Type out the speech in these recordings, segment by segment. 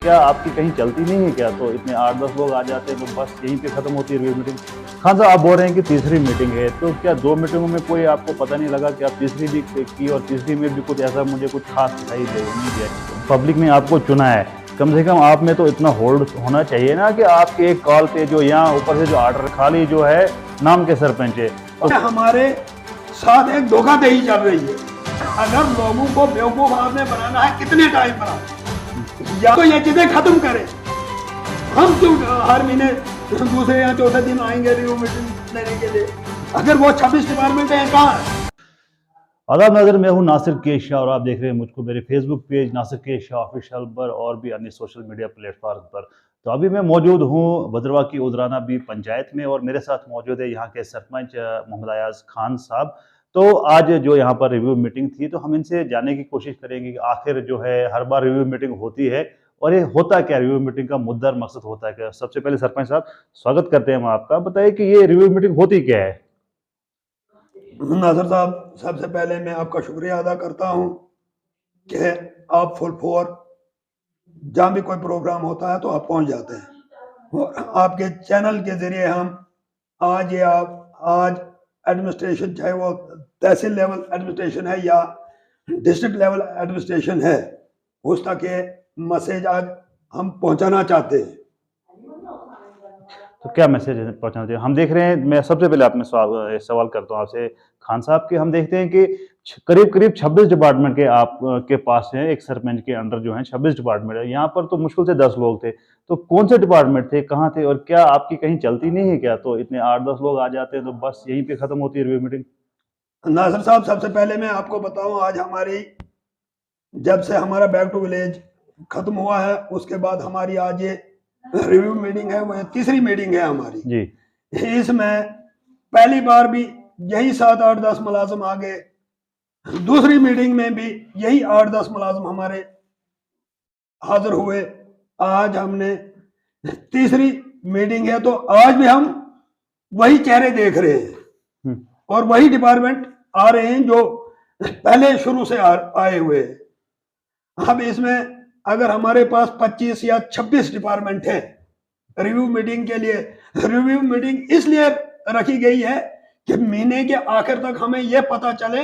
क्या आपकी कहीं चलती नहीं है क्या? तो इतने 8-10 लोग आ जाते हैं तो बस यहीं पे खत्म होती है रिव्यू मीटिंग। खान साहब आप बोल रहे हैं कि तीसरी मीटिंग है, तो क्या 2 मीटिंगों में कोई आपको पता नहीं लगा कि आप तीसरी भी की और तीसरी में भी कुछ ऐसा मुझे कुछ खास दिखाई नहीं दिया? पब्लिक ने आपको चुना है, कम से कम आप में तो इतना होल्ड होना चाहिए ना कि आपके एक कॉल पे जो यहाँ ऊपर से जो ऑर्डर खाली जो है नाम के सरपंच है और हमारे साथ एक धोखाधड़ी चल रही है। अगर लोगों को बेवकूफ आपने बनाना है कितने टाइम बनाओ, या तो ये चीजें खत्म करें। हम क्यों हर महीने दूसरे या चौथे दिन आएंगे रिव्यू मीटिंग लेने के लिए? अगर वो 26 डिपार्टमेंट है, कहाँ है? आदाब नाज़रीन, मैं हूं नासिर के शाह और आप देख रहे हैं मुझको मेरे फेसबुक पेज नासिर के शाह ऑफिशियल पर और भी अन्य सोशल मीडिया प्लेटफॉर्म पर। तो अभी मैं मौजूद हूं भद्रवाह की उदराना बी पंचायत में और मेरे साथ मौजूद है यहाँ के सरपंच मोहम्मद अयाज खान साहब। तो आज जो यहाँ पर रिव्यू मीटिंग थी तो हम इनसे जानने की कोशिश करेंगे कि आखिर जो है हर बार रिव्यू मीटिंग होती है और ये होता क्या, रिव्यू मीटिंग का मुद्दा और मकसद होता है क्या। सबसे पहले सरपंच साहब स्वागत करते हैं हम आपका, बताइए कि ये रिव्यू मीटिंग होती क्या है? नासिर साहब, सबसे पहले मैं आपका शुक्रिया अदा करता हूँ कि आप फुल फोर जहाँ भी कोई प्रोग्राम होता है तो आप पहुँच जाते हैं और आपके चैनल के जरिए हम आज एडमिनिस्ट्रेशन, चाहे वो तहसील लेवल एडमिनिस्ट्रेशन है या डिस्ट्रिक्ट लेवल एडमिनिस्ट्रेशन है, उस तक ये मैसेज आज हम पहुंचाना चाहते हैं। तो क्या मैसेज पहुंचाना चाहिए? हम देख रहे हैं, मैं सबसे पहले आपने सवाल करता हूँ आपसे खान साहब कि हम देखते हैं कि करीब करीब 26 डिपार्टमेंट के आप के पास हैं, एक सरपंच के अंडर जो है 26 डिपार्टमेंट है। यहाँ पर तो मुश्किल से 10 लोग थे, तो कौन से डिपार्टमेंट थे, कहाँ थे और क्या आपकी कहीं चलती नहीं है क्या? तो इतने 8-10 लोग आ जाते हैं तो बस यहीं पे खत्म होती है रिव्यू मीटिंग। नासिर साहब, सबसे पहले मैं आपको बताऊं, आज हमारी जब से हमारा बैक टू विलेज खत्म हुआ है उसके बाद हमारी आज ये रिव्यू मीटिंग है, वो तीसरी मीटिंग है हमारी जी। इसमें पहली बार भी यही 7-8-10 मुलाजिम आ गए, दूसरी मीटिंग में भी यही 8-10 मुलाजिम हमारे हाजिर हुए। आज हमने तीसरी मीटिंग है तो आज भी हम वही चेहरे देख रहे हैं और वही डिपार्टमेंट आ रहे हैं जो पहले शुरू से आए हुए हैं। अब इसमें अगर हमारे पास 25 या 26 डिपार्टमेंट है रिव्यू मीटिंग के लिए, रिव्यू मीटिंग इसलिए रखी गई है कि महीने के आखिर तक हमें यह पता चले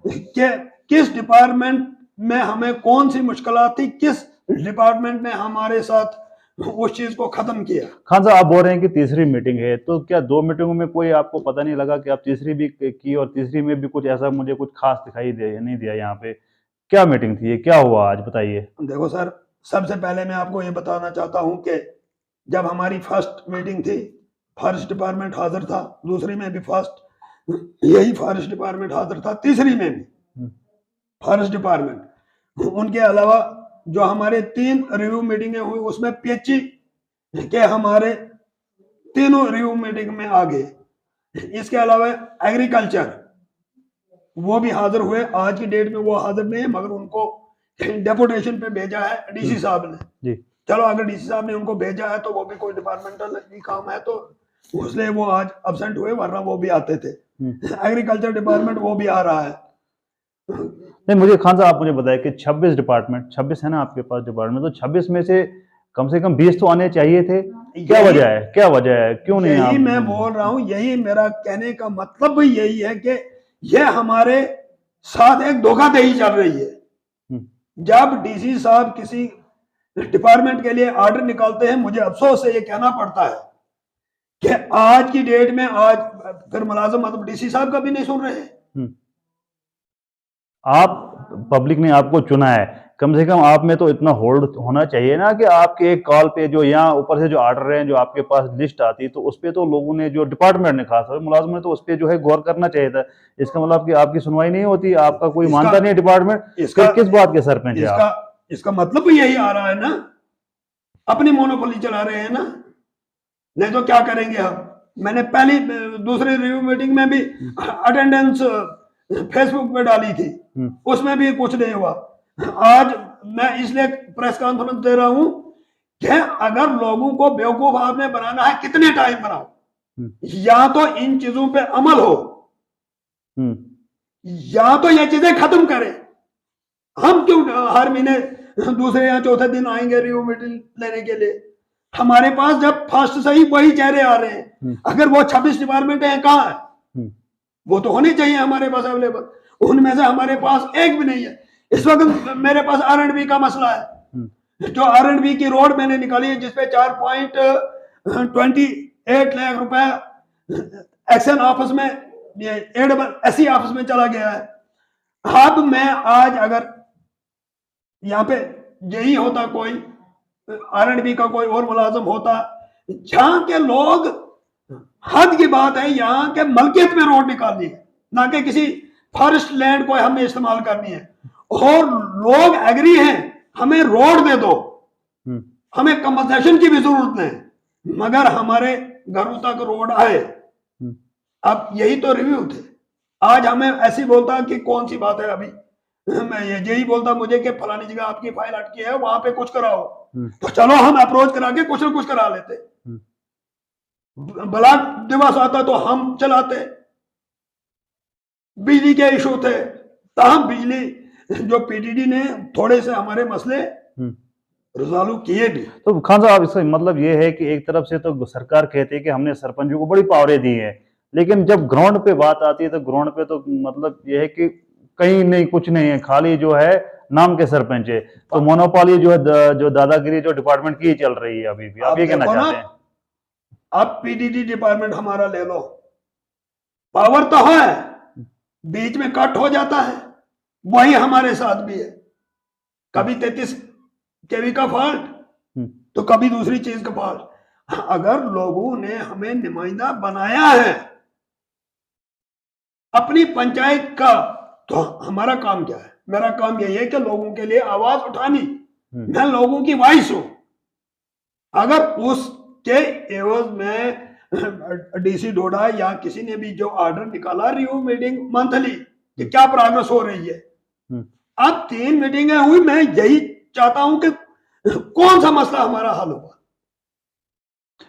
कि किस डिपार्टमेंट में हमें कौन सी मुश्किलात थी, किस डिपार्टमेंट ने हमारे साथ उस चीज को खत्म किया। खान साहब आप बोल रहे हैं कि तीसरी मीटिंग है, तो क्या 2 मीटिंगों में कोई आपको पता नहीं लगा कि आप तीसरी भी की और तीसरी में भी कुछ ऐसा मुझे कुछ खास दिखाई नहीं दिया? यहाँ पे क्या मीटिंग थी, ये क्या हुआ आज, बताइए। देखो सर, सबसे पहले मैं आपको ये बताना चाहता हूं कि जब हमारी फर्स्ट मीटिंग थी, फॉरेस्ट डिपार्टमेंट हाजिर था, दूसरी में भी यही फॉरेस्ट डिपार्टमेंट हाजिर था, तीसरी में भी फॉरेस्ट डिपार्टमेंट। उनके अलावा जो हमारे 3 रिव्यू मीटिंगें हुई उसमें पीएचई के हमारे तीनों रिव्यू मीटिंग में आ गए। इसके अलावा एग्रीकल्चर वो भी हाजिर हुए, आज की डेट में वो हाजिर नहीं है मगर उनको डेपुटेशन पे भेजा है डीसी साहब ने जी। चलो, अगर डीसी साहब ने उनको भेजा है तो वो भी कोई डिपार्टमेंटल काम है तो उसलिए वो आज अब्सेंट हुए, वरना वो भी आते थे। एग्रीकल्चर डिपार्टमेंट वो भी आ रहा है। नहीं, मुझे खान साहब आप मुझे बताया कि 26 डिपार्टमेंट, 26 है ना आपके पास डिपार्टमेंट, तो 26 में से कम 20 तो आने चाहिए थे। क्या वजह है, क्या वजह है, क्यों नहीं? यही मैं बोल रहा हूँ, यही मेरा कहने का मतलब भी यही है कि यह हमारे साथ एक धोखाधड़ी चल रही है। जब डीसी साहब किसी डिपार्टमेंट के लिए ऑर्डर निकालते हैं, मुझे अफसोस से ये कहना पड़ता है कि आज की डेट में आज फिर मुलाजिम मतलब डीसी साहब का भी नहीं सुन रहे हैं। आप पब्लिक ने आपको चुना है, कम से कम आप में तो इतना होल्ड होना चाहिए ना कि आपके एक कॉल पे जो यहाँ ऊपर से जो ऑर्डर है, जो आपके पास लिस्ट आती है, तो उस पे तो लोगों ने, जो डिपार्टमेंट ने, खासतौर मुलाजिम ने, तो उस पे जो है गौर करना चाहिए था। इसका मतलब कि आपकी सुनवाई नहीं होती, आपका कोई मानता नहीं है डिपार्टमेंट। किस बात के सरपंच है आप? इसका मतलब भी यही आ रहा है ना, अपनी मोनोपोली चला रहे हैं ना, नहीं तो क्या करेंगे हम। मैंने पहली दूसरी रिव्यू मीटिंग में भी अटेंडेंस फेसबुक पे डाली थी, उसमें भी कुछ नहीं हुआ। आज मैं इसलिए प्रेस कॉन्फ्रेंस दे रहा हूं कि अगर लोगों को बेवकूफ आपने बनाना है कितने टाइम बनाओ, या तो इन चीजों पे अमल हो या तो ये चीजें खत्म करें। हम क्यों हर महीने दूसरे या चौथे दिन आएंगे रिव्यू मीटिंग लेने के लिए। हमारे पास जब फर्स्ट से ही वही चेहरे आ रहे हैं, अगर वो 26 डिपार्टमेंट है कहाँ है, वो तो होने चाहिए हमारे पास अवेलेबल, उनमें से हमारे पास एक भी नहीं है। इस वक्त मेरे पास R&B का मसला है, जो R&B की रोड मैंने निकाली है जिसपे 4.28 लाख रुपए एक्शन ऑफिस में, ये SC ऑफिस में चला गया है। अब मैं आज अगर यहाँ पे यही होता, कोई R&B का कोई और मुलाजिम होता, जहां के लोग, हद की बात है, यहाँ के मलकियत में रोड निकालनी है, ना कि किसी फॉरेस्ट लैंड को हमें इस्तेमाल करनी है, और लोग एग्री हैं हमें रोड दे दो, हमें कंपनसेशन की भी जरूरत नहीं, मगर हमारे घरों तक रोड आए। अब यही तो रिव्यू थे। आज हमें ऐसी बोलता कि कौन सी बात है, अभी मैं यही बोलता मुझे कि फलानी जगह आपकी फाइल अटकी है, वहां पे कुछ कराओ, तो चलो हम अप्रोच करा के कुछ ना कुछ करा लेते। ब्लॉक दिवस आता तो हम चलाते। बिजली के इशू थे, तमाम बिजली जो PDD ने थोड़े से हमारे मसले रिजॉल्व किए भी। तो खान साहब, इसका मतलब ये है कि एक तरफ से तो सरकार कहती है कि हमने सरपंचों को बड़ी पावरें दी है, लेकिन जब ग्राउंड पे बात आती है तो ग्राउंड पे तो मतलब ये है कि कहीं नहीं, कुछ नहीं है, खाली जो है नाम के सरपंच है। तो मोनोपोली जो है, जो दादागिरी जो डिपार्टमेंट की चल रही है अभी भी, आप ये कहना चाहते हैं? अब PDD डिपार्टमेंट हमारा ले लो, पावर तो है, बीच में कट हो जाता है, वही हमारे साथ भी है। कभी 33 kV का फॉल्ट तो कभी दूसरी चीज का फॉल्ट। अगर लोगों ने हमें नुमाइंदा बनाया है अपनी पंचायत का, तो हमारा काम क्या है? मेरा काम यही है कि लोगों के लिए आवाज उठानी, मैं लोगों की वॉइस हूं। अगर उसके एवज में DC डोडा या किसी ने भी जो ऑर्डर निकाला, रिव्यू मीटिंग मंथली कि क्या प्रोग्रेस हो रही है, अब 3 मीटिंगें हुई, मैं यही चाहता हूं कि कौन सा मसला हमारा हल हुआ।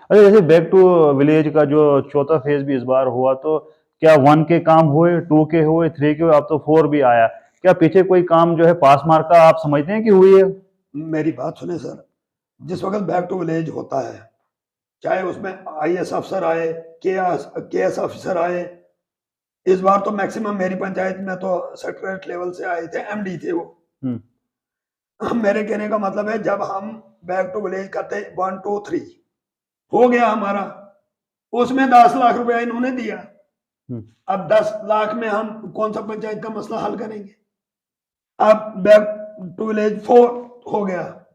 अरे जैसे बैक टू विलेज का जो चौथा फेज भी इस बार हुआ, तो क्या 1 के काम हुए, 2 के हुए, 3 के हुए, अब तो 4 भी आया, क्या पीछे कोई काम जो है पास मार्क का आप समझते हैं कि हुई है? मेरी बात सुने सर, जिस वक्त बैक टू विलेज होता है, चाहे उसमें IAS अफसर आए, KS अफसर आए, इस बार तो मैक्सिमम मेरी पंचायत में तो सेक्रेटरी लेवल से आए थे, MD थे वो। मेरे कहने का मतलब है, जब हम बैक टू विलेज करते 1 2 3 हो गया हमारा, उसमें 10 लाख रुपया इन्होंने दिया। अब 10 लाख में हम कौन सा पंचायत का मसला हल करेंगे? अब बैक टू विलेज 4 हो गया,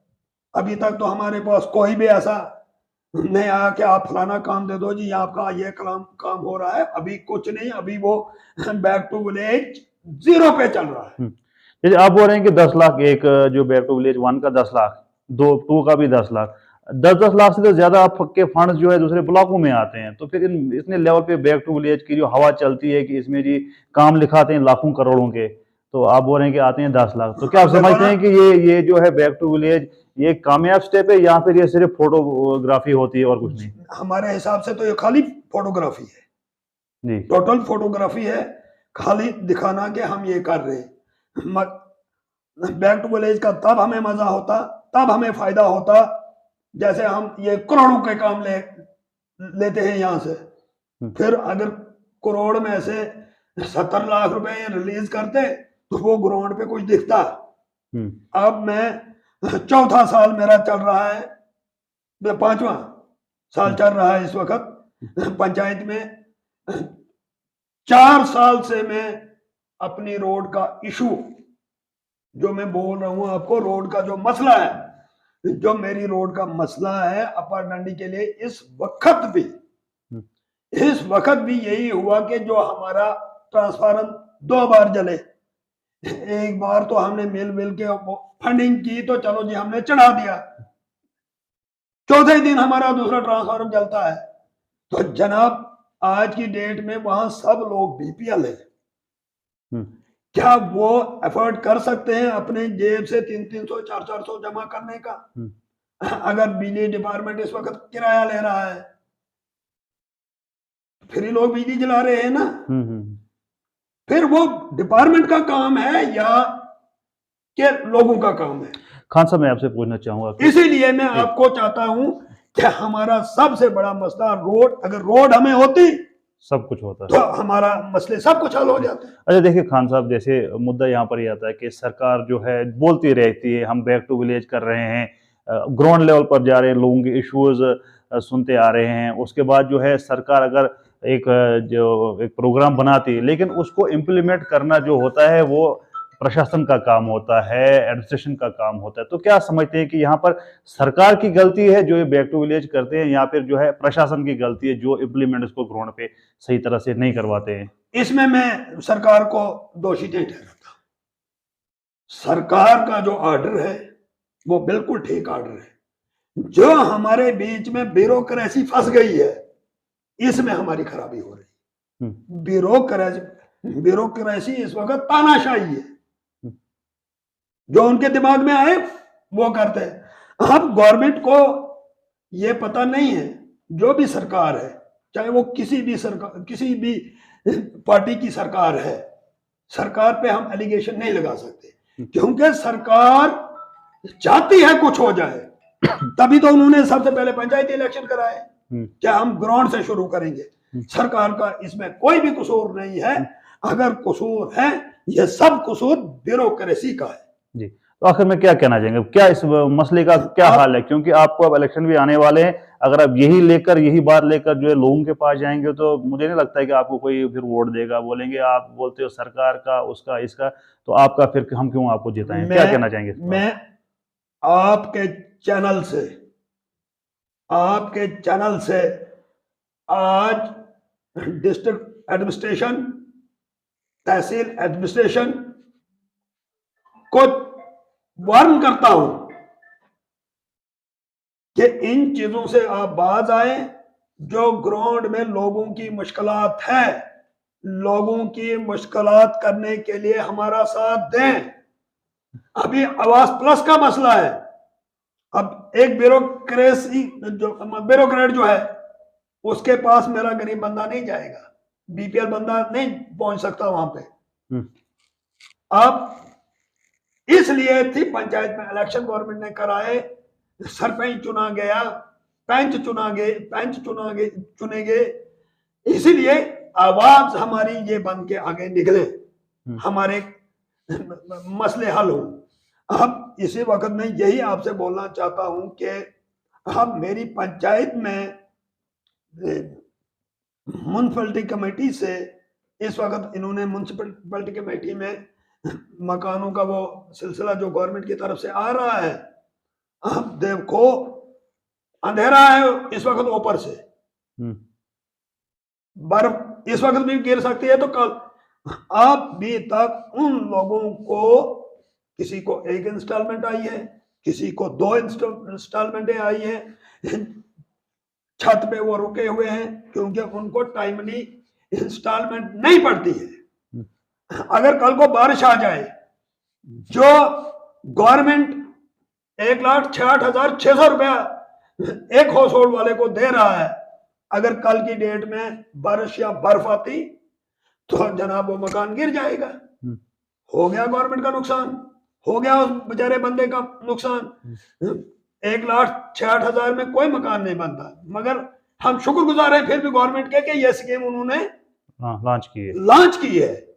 अभी तक तो हमारे पास कोई भी ऐसा नहीं आया कि आप फलाना काम दे दो जी, आपका ये काम हो रहा है, अभी कुछ नहीं। अभी वो बैक टू विलेज 0 पे चल रहा है। जैसे आप बोल रहे हैं कि 10 लाख, एक जो बैक टू विलेज 1 का 10 लाख, 2 का भी 10 लाख, 10 लाख से तो ज्यादा आपके फंड्स जो है दूसरे ब्लॉकों में आते हैं। तो फिर इतने लेवल पे बैक टू विलेज की जो हवा चलती है कि इसमें जी काम लिखाते हैं लाखों करोड़ों के, तो आप बोल रहे हैं कि आते हैं 10 लाख, तो क्या आप समझते हैं कि ये जो है बैक टू विलेज ये कामयाब स्टेप है, या फिर ये सिर्फ फोटोग्राफी होती है और कुछ नहीं? हमारे हिसाब से तो ये खाली फोटोग्राफी है जी, टोटल फोटोग्राफी है, खाली दिखाना कि हम ये कर रहे हैं। बैक टू विलेज का तब हमें मजा होता, तब हमें फायदा होता, जैसे हम ये करोड़ों के काम लेते हैं यहाँ से, फिर अगर करोड़ में से 70 लाख रुपए रिलीज करते तो वो ग्राउंड पे कुछ दिखता। अब मैं चौथा साल मेरा चल रहा है, 5वां साल चल रहा है इस वक्त पंचायत में। 4 साल से मैं अपनी रोड का इशू, जो मैं बोल रहा हूं आपको, रोड का जो मसला है, जो मेरी रोड का मसला है अपर डंडी के लिए, इस वक्त भी यही हुआ कि जो हमारा ट्रांसफार्मर 2 बार जले। एक बार तो हमने मिल के फंडिंग की तो चलो जी हमने चढ़ा दिया, चौथे दिन हमारा दूसरा ट्रांसफार्मर जलता है। तो जनाब आज की डेट में वहां सब लोग BPL है, क्या वो एफर्ट कर सकते हैं अपने जेब से 300 400 जमा करने का? अगर बिजली डिपार्टमेंट इस वक्त किराया ले रहा है, फिर ही लोग बिजली जला रहे हैं ना। फिर वो डिपार्टमेंट का काम है या कि लोगों का काम है? खान साहब मैं आपसे पूछना चाहूंगा कि इसीलिए मैं आपको चाहता हूं कि हमारा सबसे बड़ा मसला रोड, अगर रोड हमें होती सब कुछ होता है। तो हमारा मसले सब कुछ हल हो जाते। अच्छा देखिए खान साहब, जैसे मुद्दा यहाँ पर ये आता है कि सरकार जो है बोलती रहती है हम बैक टू विलेज कर रहे हैं, ग्राउंड लेवल पर जा रहे हैं, लोगों के इश्यूज सुनते आ रहे हैं, उसके बाद जो है सरकार अगर जो एक प्रोग्राम बनाती है लेकिन उसको इम्प्लीमेंट करना जो होता है वो प्रशासन का काम होता है, एडमिनिस्ट्रेशन का काम होता है। तो क्या समझते हैं कि यहाँ पर सरकार की गलती है जो ये बैक टू विलेज करते हैं, या फिर जो है प्रशासन की गलती है जो इम्प्लीमेंट इसको ग्राउंड पे सही तरह से नहीं करवाते हैं? इसमें मैं सरकार को दोषी नहीं ठहराता। सरकार का जो ऑर्डर है वो बिल्कुल ठीक ऑर्डर है। जो हमारे बीच में ब्यूरोक्रेसी फंस गई है, इसमें हमारी खराबी हो रही है। ब्यूरोक्रेसी इस वक्त तानाशाही है, जो उनके दिमाग में आए वो करते हैं। अब गवर्नमेंट को ये पता नहीं है, जो भी सरकार है, चाहे वो किसी भी पार्टी की सरकार है, सरकार पे हम एलिगेशन नहीं लगा सकते, क्योंकि सरकार चाहती है कुछ हो जाए। तभी तो उन्होंने सबसे पहले पंचायती इलेक्शन कराए, क्या हम ग्राउंड से शुरू करेंगे। सरकार का इसमें कोई भी कसूर नहीं है। अगर कसूर है, यह सब कसूर ब्यूरोक्रेसी का है। जी, तो आखिर में क्या कहना चाहेंगे, क्या इस मसले का क्या हाल है? क्योंकि आपको अब इलेक्शन भी आने वाले हैं, अगर आप यही बात लेकर जो है लोगों के पास जाएंगे तो मुझे नहीं लगता है कि आपको कोई फिर वोट देगा। बोलेंगे आप बोलते हो सरकार का, उसका, इसका, तो आपका फिर हम क्यों आपको जिताएं? क्या कहना चाहेंगे? मैं आपके चैनल से आज डिस्ट्रिक्ट एडमिनिस्ट्रेशन, तहसील एडमिनिस्ट्रेशन को वार्न करता हूं कि इन चीजों से आप बाज आए। जो ग्राउंड में लोगों की मुश्किलात है, लोगों की मुश्किलात करने के लिए हमारा साथ दें। अभी आवास प्लस का मसला है। अब एक ब्यूरोक्रेट जो है, उसके पास मेरा गरीब बंदा नहीं जाएगा, बीपीएल बंदा नहीं पहुंच सकता वहां पे। अब इसलिए थी पंचायत में इलेक्शन गवर्नमेंट ने कराए, सरपंच चुना गया, पंच चुने गए। इसीलिए आवाज हमारी ये बन के आगे निकले, हमारे मसले हल हो। अब इसी वक्त मैं यही आपसे बोलना चाहता हूं कि अब मेरी पंचायत में म्युनिसिपैलिटी कमेटी से इस वक्त इन्होंने म्युनिसिपैलिटी कमेटी में मकानों का वो सिलसिला जो गवर्नमेंट की तरफ से आ रहा है, अब देखो अंधेरा है इस वक्त, ऊपर से बर्फ इस वक्त भी गिर सकती है। तो कल अभी तक उन लोगों को, किसी को एक इंस्टॉलमेंट आई है, किसी को 2 इंस्टॉलमेंटें आई है। छत पे वो रुके हुए हैं क्योंकि उनको टाइमली इंस्टॉलमेंट नहीं पड़ती है। अगर कल को बारिश आ जाए, जो गवर्नमेंट 1,66,600 रुपया एक हाउस होल्ड वाले को दे रहा है, अगर कल की डेट में बारिश या बर्फ आती तो जनाब वो मकान गिर जाएगा। हो गया गवर्नमेंट का नुकसान, हो गया उस बेचारे बंदे का नुकसान। 1,66,000 में कोई मकान नहीं बनता। मगर हम शुक्रगुजार हैं फिर भी गवर्नमेंट के कि ये स्कीम उन्होंने लॉन्च की है।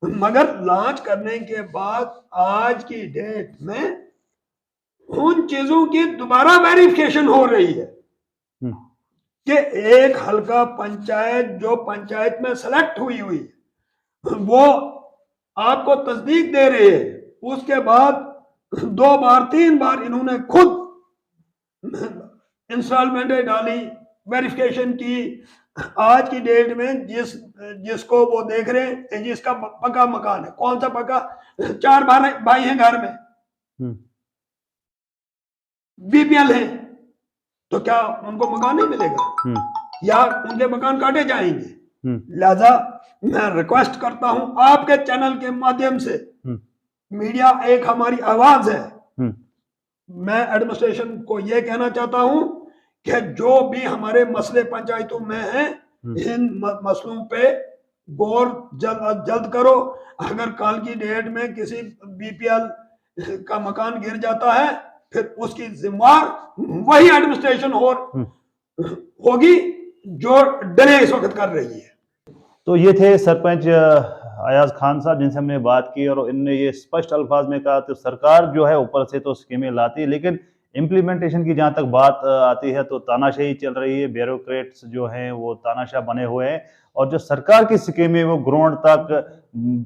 मगर लॉन्च करने के बाद आज की डेट में उन चीजों की दोबारा वेरिफिकेशन हो रही है कि एक हल्का पंचायत जो पंचायत में सेलेक्ट हुई वो आपको तस्दीक दे रही है, उसके बाद 2 बार 3 बार इन्होंने खुद इंस्टॉलमेंटें डाली, वेरिफिकेशन की। आज की डेट में जिसको वो देख रहे हैं, जिसका पक्का मकान है, कौन सा पक्का, 4 भाई हैं घर में, बीपीएल है, तो क्या उनको मकान नहीं मिलेगा या उनके मकान काटे जाएंगे? लिहाजा मैं रिक्वेस्ट करता हूं आपके चैनल के माध्यम से, मीडिया एक हमारी आवाज है, मैं एडमिनिस्ट्रेशन को यह कहना चाहता हूं कि जो भी हमारे मसले पंचायतों में हैं, इन मसलों पे गौर जल्द करो। अगर कल की डेट में किसी बीपीएल का मकान गिर जाता है, फिर उसकी जिम्मेवार वही एडमिनिस्ट्रेशन होगी जो डले इस वक्त कर रही है। तो ये थे सरपंच अयाज खान साहब जिनसे हमने बात की, और इनने ये स्पष्ट अल्फाज में कहा तो सरकार जो है ऊपर से तो स्कीमें लाती है, लेकिन इम्प्लीमेंटेशन की जहाँ तक बात आती है तो तानाशाही चल रही है। ब्यूरोक्रेट्स जो हैं वो तानाशाह बने हुए हैं, और जो सरकार की स्कीमें वो ग्राउंड तक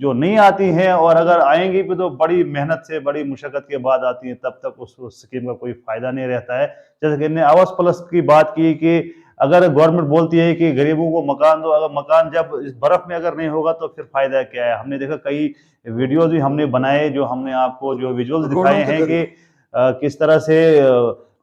जो नहीं आती हैं, और अगर आएंगी भी तो बड़ी मेहनत से बड़ी मुशक्कत के बाद आती हैं, तब तक उस स्कीम का कोई फायदा नहीं रहता है। जैसे कि इन्हें आवास प्लस की बात की कि अगर गवर्नमेंट बोलती है कि गरीबों को मकान दो, अगर मकान जब इस बर्फ में अगर नहीं होगा तो फिर फायदा क्या है। हमने देखा कई वीडियोज भी हमने बनाए, जो हमने आपको जो विजुअल्स दिखाए हैं कि किस तरह से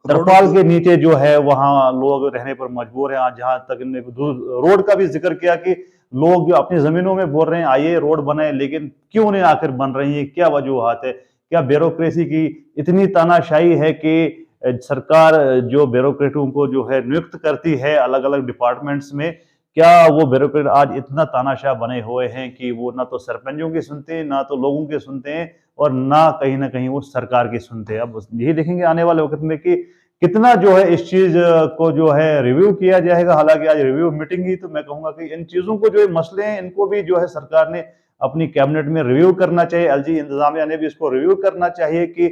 तरपाल के नीचे जो है वहां लोग रहने पर मजबूर हैं। जहां तक इन्होंने रोड का भी जिक्र किया कि लोग जो अपनी जमीनों में बोल रहे हैं आइए रोड बनाए, लेकिन क्यों नहीं आखिर बन रही है, क्या वजूहत है। क्या ब्यूरोक्रेसी की इतनी तानाशाही है कि सरकार जो ब्यूरोक्रेटों को जो है नियुक्त करती है अलग अलग डिपार्टमेंट्स में, क्या वो ब्यूरोक्रेट आज इतना तानाशाह बने हुए हैं कि वो ना तो सरपंचों की सुनते हैं, ना तो लोगों के सुनते हैं, और ना कहीं वो सरकार की सुनते हैं। अब यही देखेंगे आने वाले वक्त में कि कितना जो है इस चीज को जो है रिव्यू किया जाएगा। हालांकि आज रिव्यू मीटिंग ही, तो मैं कहूंगा कि इन चीजों को जो मसले हैं इनको भी जो है सरकार ने अपनी कैबिनेट में रिव्यू करना चाहिए। एलजी इंतजामिया ने भी इसको रिव्यू करना चाहिए कि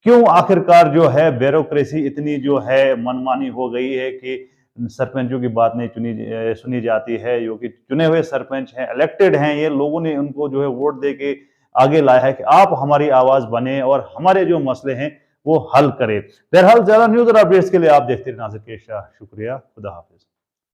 क्यों आखिरकार जो है ब्यूरोक्रेसी इतनी जो है मनमानी हो गई है कि सरपंचों की बात नहीं सुनी जाती है। जो कि चुने हुए सरपंच हैं, इलेक्टेड हैं, ये लोगों ने उनको जो है वोट दे के आगे लाया है कि आप हमारी आवाज बने और हमारे जो मसले हैं वो हल करें। बहरहाल ज्यादा न्यूज और अपडेट्स के लिए आप देखते रहिए नासिर के शाह। शुक्रिया, खुदा हाफिज।